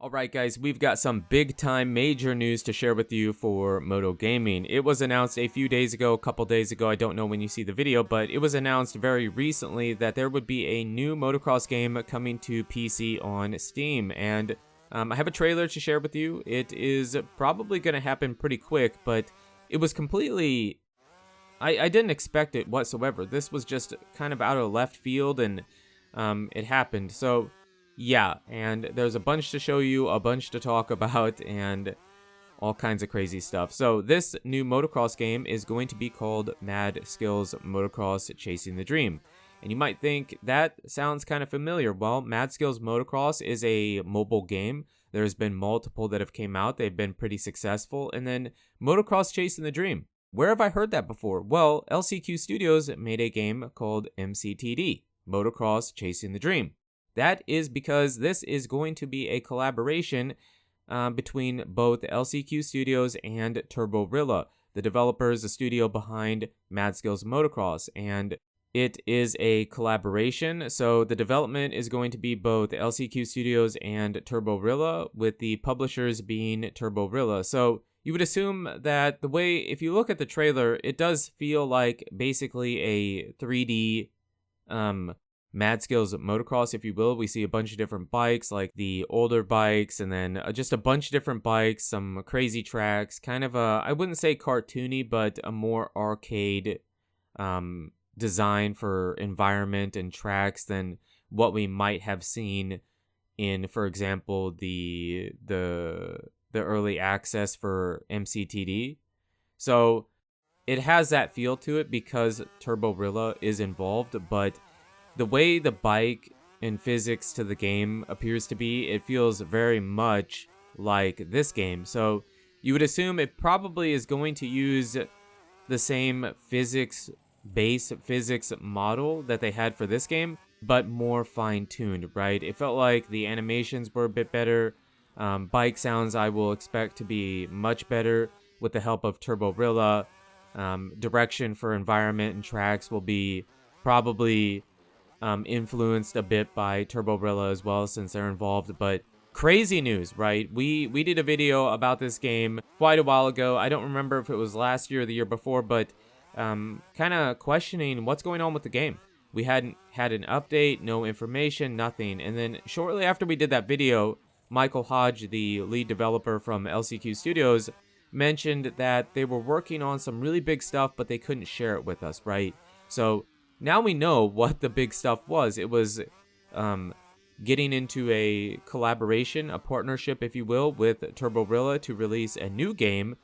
Alright guys, we've got some big time major news to share with you for Moto Gaming. It was announced a few days ago, a couple days ago, I don't know when you see the video, but it was announced very recently that there would be a new motocross game coming to PC on Steam, and I have a trailer to share with you. It is probably going to happen pretty quick, but it was completely... I didn't expect it whatsoever. This was just kind of out of left field, and it happened, so... yeah, and there's a bunch to show you, a bunch to talk about, and all kinds of crazy stuff. So this new motocross game is going to be called Mad Skills Motocross Chasing the Dream. And you might think that sounds kind of familiar. Well, Mad Skills Motocross is a mobile game. There's been multiple that have came out. They've been pretty successful. And then Motocross Chasing the Dream. Where have I heard that before? Well, LCQ Studios made a game called MCTD, Motocross Chasing the Dream. That is because this is going to be a collaboration between both LCQ Studios and Turborilla, the developers, the studio behind Mad Skills Motocross. And it is a collaboration, so the development is going to be both LCQ Studios and Turborilla, with the publishers being Turborilla. So you would assume that the way, if you look at the trailer, it does feel like basically a 3D Mad Skills Motocross, if you will. We see a bunch of different bikes, like the older bikes, and then just a bunch of different bikes, some crazy tracks, kind of a, I wouldn't say cartoony, but a more arcade design for environment and tracks than what we might have seen in, for example, the early access for MCTD. So it has that feel to it because Turborilla is involved, but the way the bike and physics to the game appears to be, it feels very much like this game. So you would assume it probably is going to use the same base physics model that they had for this game, but more fine-tuned, right? It felt like the animations were a bit better. Bike sounds I will expect to be much better with the help of Turborilla. Direction for environment and tracks will be probably influenced a bit by Turborilla as well, since they're involved. But crazy news, right? We did a video about this game quite a while ago. I don't remember if it was last year or the year before, but kind of questioning what's going on with the game. We hadn't had an update, no information, nothing. And then shortly after we did that video, Michael Hodge, the lead developer from LCQ Studios, mentioned that they were working on some really big stuff, but they couldn't share it with us, right? So now we know what the big stuff was. It was getting into a collaboration, a partnership, if you will, with Turborilla to release a new game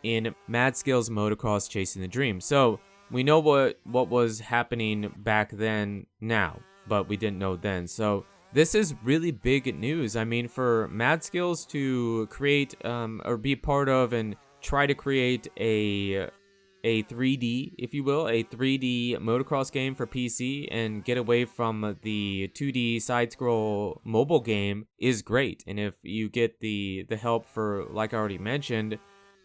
in Mad Skills Motocross Chasing the Dream. So we know what was happening back then now, but we didn't know then. So this is really big news. I mean, for Mad Skills to create or be part of and try to create a 3D, if you will, a 3D motocross game for PC and get away from the 2D side-scroll mobile game is great. And if you get the help for, like I already mentioned,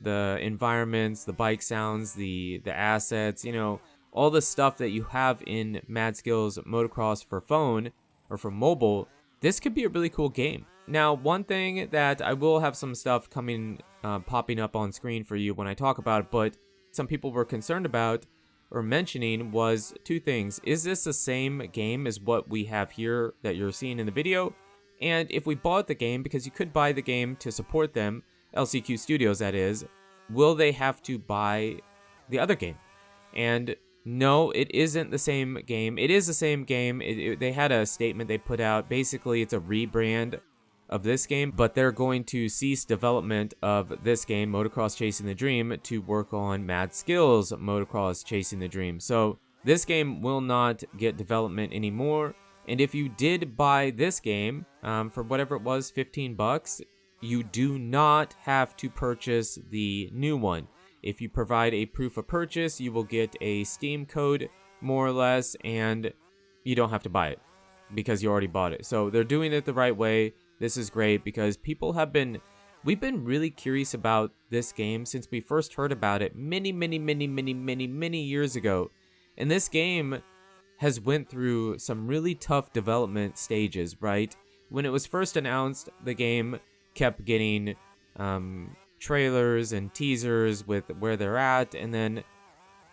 the environments, the bike sounds, the assets, you know, all the stuff that you have in Mad Skills Motocross for phone or for mobile, this could be a really cool game. Now, one thing that I will have some stuff coming, popping up on screen for you when I talk about it, but some people were concerned about or mentioning was two things. Is this the same game as what we have here that you're seeing in the video? And if we bought the game, because you could buy the game to support them, LCQ Studios that is, will they have to buy the other game? And no, it isn't the same game. It is the same game. They had a statement they put out. Basically, it's a rebrand of this game, but they're going to cease development of this game, Motocross Chasing the Dream, to work on Mad Skills Motocross Chasing the Dream. So this game will not get development anymore. And if you did buy this game for whatever it was, $15, you do not have to purchase the new one. If you provide a proof of purchase, you will get a Steam code, more or less, and you don't have to buy it because you already bought it. So they're doing it the right way. This is great because we've been really curious about this game since we first heard about it many years ago. And this game has went through some really tough development stages, right? When it was first announced, the game kept getting trailers and teasers with where they're at, and then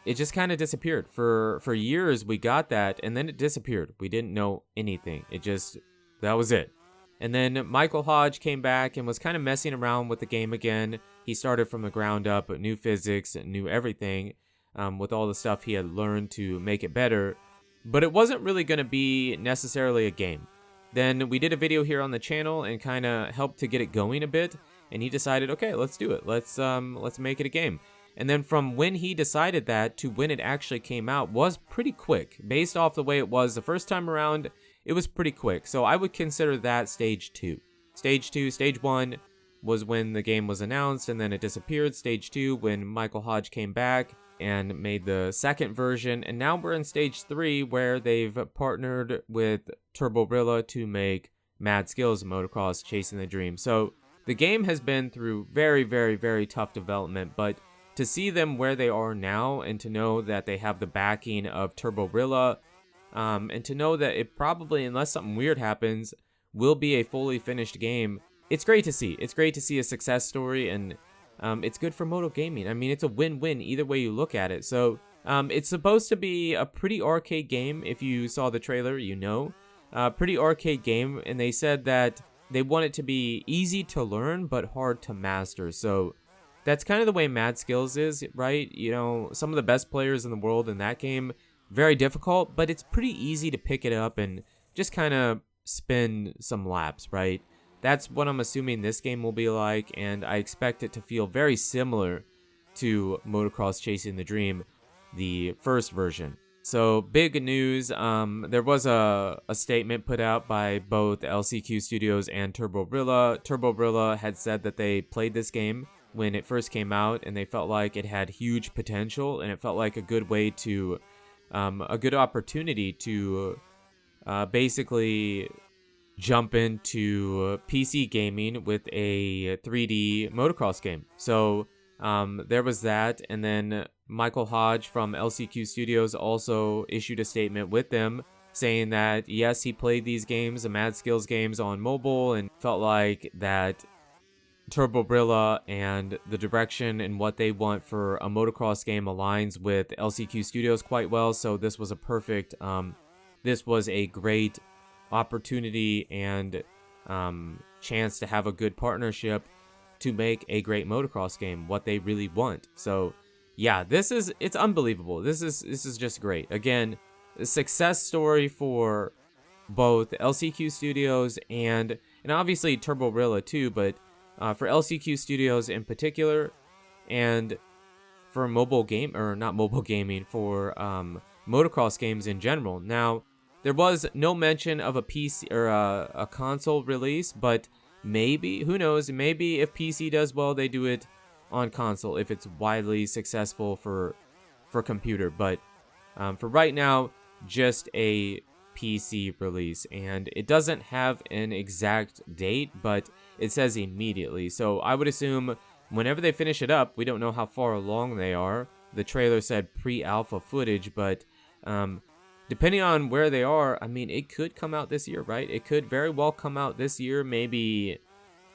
it just kind of disappeared. For years we got that, and then it disappeared. We didn't know anything. That was it. And then Michael Hodge came back and was kind of messing around with the game again. He started from the ground up, new physics, new everything, with all the stuff he had learned to make it better. But it wasn't really going to be necessarily a game. Then we did a video here on the channel and kind of helped to get it going a bit. And he decided, okay, let's do it. Let's make it a game. And then from when he decided that to when it actually came out was pretty quick. Based off the way it was the first time around, it was pretty quick. So I would consider that stage 2. Stage 1 was when the game was announced and then it disappeared. Stage 2 when Michael Hodge came back and made the second version. And now we're in stage 3 where they've partnered with Turborilla to make Mad Skills Motocross Chasing the Dream. So the game has been through very, very, very tough development, but to see them where they are now and to know that they have the backing of Turborilla, and to know that it probably, unless something weird happens, will be a fully finished game, it's great to see. It's great to see a success story, and it's good for moto gaming. I mean, it's a win-win either way you look at it. So it's supposed to be a pretty arcade game. If you saw the trailer, you know. Pretty arcade game, and they said that they want it to be easy to learn but hard to master. So that's kind of the way Mad Skills is, right? You know, some of the best players in the world in that game, very difficult, but it's pretty easy to pick it up and just kind of spin some laps, right? That's what I'm assuming this game will be like, and I expect it to feel very similar to Motocross Chasing the Dream, the first version. So, big news, there was a statement put out by both LCQ Studios and Turborilla. Turborilla had said that they played this game when it first came out, and they felt like it had huge potential, and it felt like a good way to, a good opportunity to basically jump into PC gaming with a 3D motocross game. So there was that, and then Michael Hodge from LCQ Studios also issued a statement with them saying that yes, he played these games, the Mad Skills games, on mobile, and felt like that Turborilla and the direction and what they want for a motocross game aligns with LCQ Studios quite well. So this was a great opportunity and chance to have a good partnership to make a great motocross game, what they really want. So yeah, it's unbelievable. This is just great. Again, a success story for both LCQ Studios and obviously Turborilla too, but for LCQ Studios in particular, and for for motocross games in general. Now, there was no mention of a PC or a console release, but maybe, who knows, maybe if PC does well, they do it on console if it's widely successful for computer. But for right now, just a PC release, and it doesn't have an exact date, but it says immediately. So I would assume whenever they finish it up, we don't know how far along they are. The trailer said pre-alpha footage, but depending on where they are, I mean, it could come out this year, right? It could very well come out this year, maybe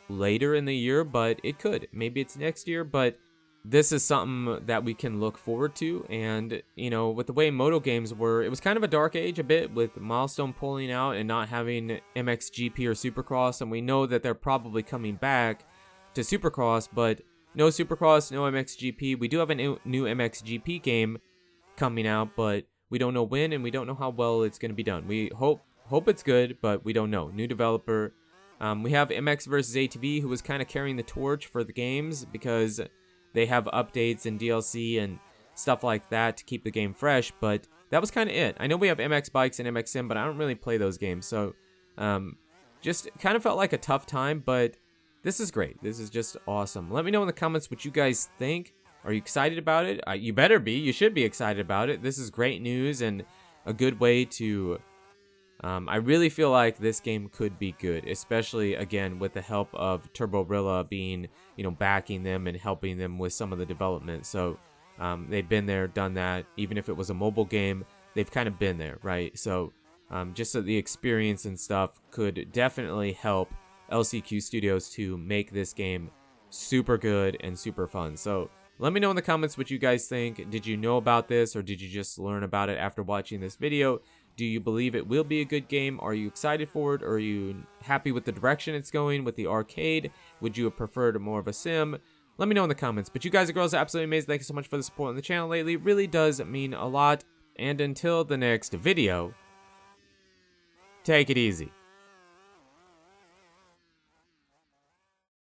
later in the year, but it could. Maybe it's next year, but this is something that we can look forward to. And, you know, with the way moto games were, it was kind of a dark age a bit with Milestone pulling out and not having MXGP or Supercross, and we know that they're probably coming back to Supercross, but no Supercross, no MXGP. We do have a new MXGP game coming out, but we don't know when, and we don't know how well it's going to be done. We hope it's good, but we don't know. New developer. We have MX versus ATV, who was kind of carrying the torch for the games because they have updates and DLC and stuff like that to keep the game fresh, but that was kind of it. I know we have MX Bikes and MX Sim, but I don't really play those games, so just kind of felt like a tough time, but this is great. This is just awesome. Let me know in the comments what you guys think. Are you excited about it? You better be. You should be excited about it. This is great news and a good way to... I really feel like this game could be good, especially, again, with the help of Turborilla being, you know, backing them and helping them with some of the development. So they've been there, done that. Even if it was a mobile game, they've kind of been there, right? So just so the experience and stuff could definitely help LCQ Studios to make this game super good and super fun. So let me know in the comments what you guys think. Did you know about this, or did you just learn about it after watching this video? Do you believe it will be a good game? Are you excited for it? Or are you happy with the direction it's going with the arcade? Would you have preferred more of a sim? Let me know in the comments. But you guys and girls are absolutely amazing. Thank you so much for the support on the channel lately. It really does mean a lot. And until the next video, take it easy.